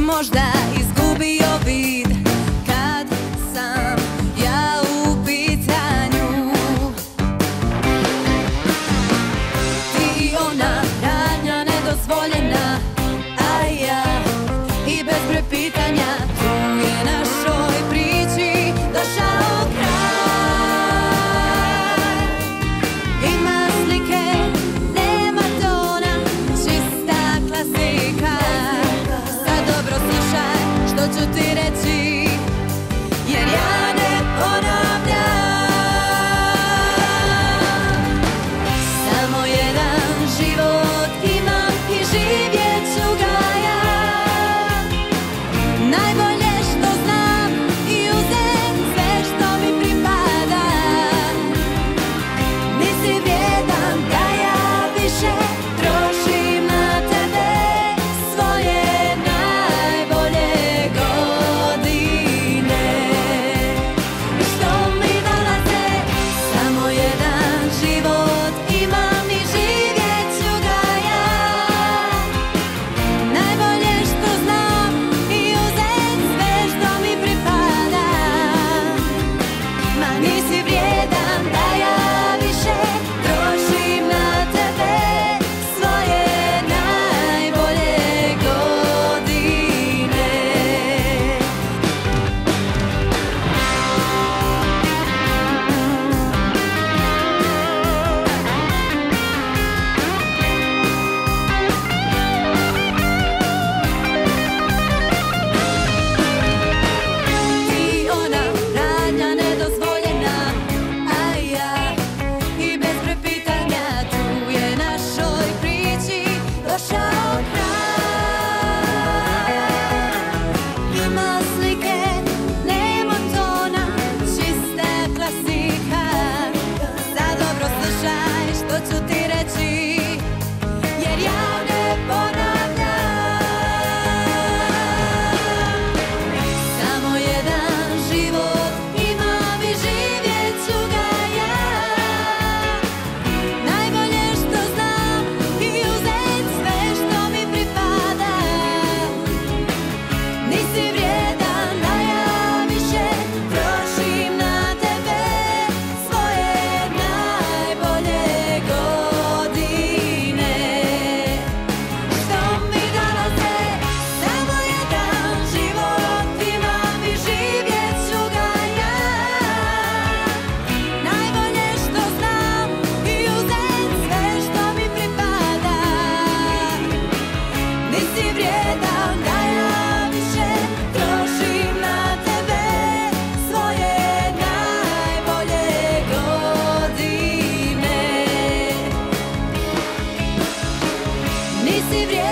možda izgubio vid kad sam ja u pitanju. Ti i ona, radnja nedozvoljena, a ja i bez prepitanja tu je našoj priči došao kraj. Ima slike, nema tona, čista klasika. Sad dobro slušaj što ću ti reći, jer ja ne ponavljam. Samo jedan život imam i živjet ću ga ja. Najbolje što znam i uzet sve što mi pripada. Nisi vrijedan da ja više trošim na tebe svoje najbolje godine. I što mi dolaze, samo jedan život imam i živjet ću ga ja. Najbolje što znam i uzet sve što mi pripada. Ma nisi vrijedan da ja više trošim na tebe svoje najbolje godine. Ti i ona, radnja nedozvoljena, a ja i bez prepitanja tu je našoj priči došao kraj. Ima slike, nema tona, čista klasika. Sad dobro slušaj što ću ti reći, jer ja ne ponavljam. Samo jedan život imam i živjet ću ga ja. Najbolje što znam i uzet sve što mi pripada. Nisi vrijedan da ja više trošim na tebe svoje najbolje godine. Što mi dolaze, samo jedan život imam i živjet ću ga ja. Najbolje što znam i uzet sve što mi pripada. Nisi vrijedan da ja više trošim na tebe svoje najbolje godine. Nisi vrijedan